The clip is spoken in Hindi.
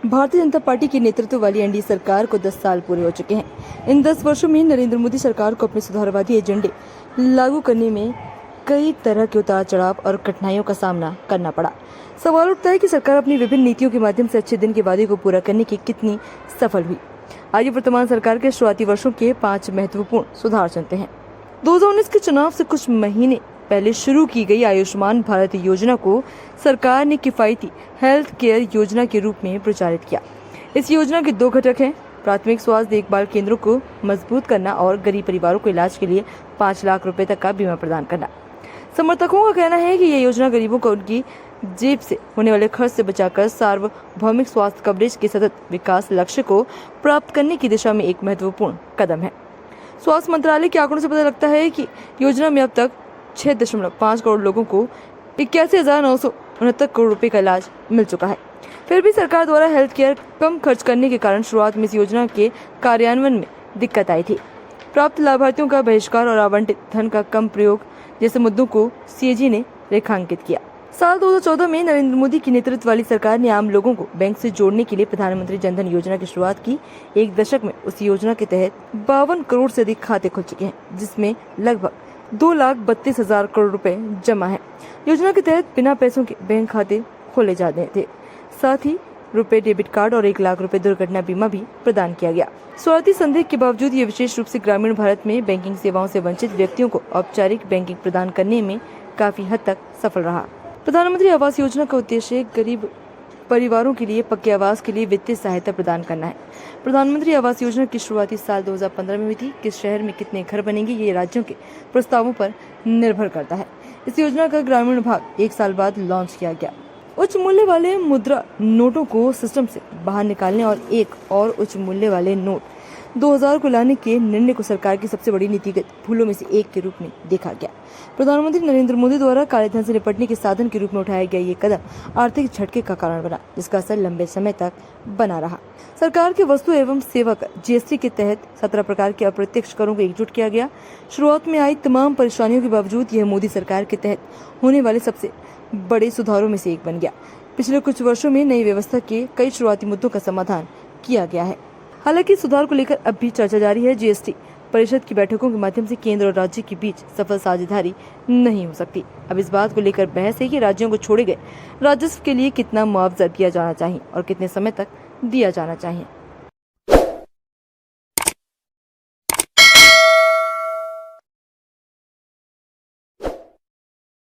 भारतीय जनता पार्टी के नेतृत्व वाली एनडीए सरकार को 10 साल पूरे हो चुके हैं। इन 10 वर्षों में नरेंद्र मोदी सरकार को अपने सुधारवादी एजेंडे लागू करने में कई तरह के उतार चढ़ाव और कठिनाइयों का सामना करना पड़ा। सवाल उठता है कि सरकार अपनी विभिन्न नीतियों के माध्यम से अच्छे दिन के वादे को पूरा करने की कितनी सफल हुई। आइए वर्तमान सरकार के शुरुआती वर्षों के 5 महत्वपूर्ण सुधार सुनते हैं। 2019 के चुनाव से कुछ महीने पहले शुरू की गई आयुष्मान भारत योजना को सरकार ने किफायती हेल्थ केयर योजना के रूप में प्रचारित किया। इस योजना के 2 घटक हैं, प्राथमिक स्वास्थ्य देखभाल केंद्रों को मजबूत करना और गरीब परिवारों को इलाज के लिए 5 लाख रुपए तक का बीमा प्रदान करना। समर्थकों का कहना है कि यह योजना गरीबों को उनकी जेब से होने वाले खर्च से बचाकर सार्वभौमिक स्वास्थ्य कवरेज के सतत विकास लक्ष्य को प्राप्त करने की दिशा में एक महत्वपूर्ण कदम है। स्वास्थ्य मंत्रालय के आंकड़ों से पता लगता है कि योजना में अब तक 6.5 करोड़ लोगों को 81,969 करोड़ रुपए का इलाज मिल चुका है। फिर भी सरकार द्वारा हेल्थ केयर कम खर्च करने के कारण शुरुआत में इस योजना के कार्यान्वयन में दिक्कत आई थी। प्राप्त लाभार्थियों का बहिष्कार और आवंटित धन का कम प्रयोग जैसे मुद्दों को सीएजी ने रेखांकित किया। साल 2014 में नरेंद्र मोदी की नेतृत्व वाली सरकार ने आम लोगों को बैंक से जोड़ने के लिए प्रधानमंत्री जन धन योजना की शुरुआत की। एक दशक में उस योजना के तहत 52 करोड़ से अधिक खाते खुल चुके हैं, जिसमें लगभग 2,32,000 करोड़ रुपए जमा है। योजना के तहत बिना पैसों के बैंक खाते खोले जाते थे। साथ ही रुपए डेबिट कार्ड और 1 लाख रुपए दुर्घटना बीमा भी प्रदान किया गया। स्वार्थी संदेह के बावजूद ये विशेष रूप से ग्रामीण भारत में बैंकिंग सेवाओं से वंचित व्यक्तियों को औपचारिक बैंकिंग प्रदान करने में काफी हद तक सफल रहा। प्रधानमंत्री आवास योजना का उद्देश्य गरीब परिवारों के लिए पक्के आवास के लिए वित्तीय सहायता प्रदान करना है। प्रधानमंत्री आवास योजना की शुरुआती साल 2015 में हुई थी। किस शहर में कितने घर बनेंगे ये राज्यों के प्रस्तावों पर निर्भर करता है। इस योजना का ग्रामीण भाग 1 साल बाद लॉन्च किया गया। उच्च मूल्य वाले मुद्रा नोटों को सिस्टम से बाहर निकालने और एक और उच्च मूल्य वाले नोट 2000 को लाने के निर्णय को सरकार की सबसे बड़ी नीतिगत भूलों में से एक के रूप में देखा गया। प्रधानमंत्री नरेंद्र मोदी द्वारा काले धन से निपटने के साधन के रूप में उठाया गया ये कदम आर्थिक झटके का कारण बना, जिसका असर लंबे समय तक बना रहा। सरकार के वस्तु एवं सेवा कर जीएसटी के तहत 17 प्रकार के अप्रत्यक्ष करों को एकजुट किया गया। शुरुआत में आई तमाम परेशानियों के बावजूद यह मोदी सरकार के तहत होने वाले सबसे बड़े सुधारों में से एक बन गया। पिछले कुछ वर्षों में नई व्यवस्था के कई शुरुआती मुद्दों का समाधान किया गया है। हालांकि सुधार को लेकर अब भी चर्चा जारी है। जीएसटी परिषद की बैठकों के माध्यम से केंद्र और राज्य के बीच सफल साझेदारी नहीं हो सकती। अब इस बात को लेकर बहस है कि राज्यों को छोड़े गए राजस्व के लिए कितना मुआवजा दिया जाना चाहिए और कितने समय तक दिया जाना चाहिए।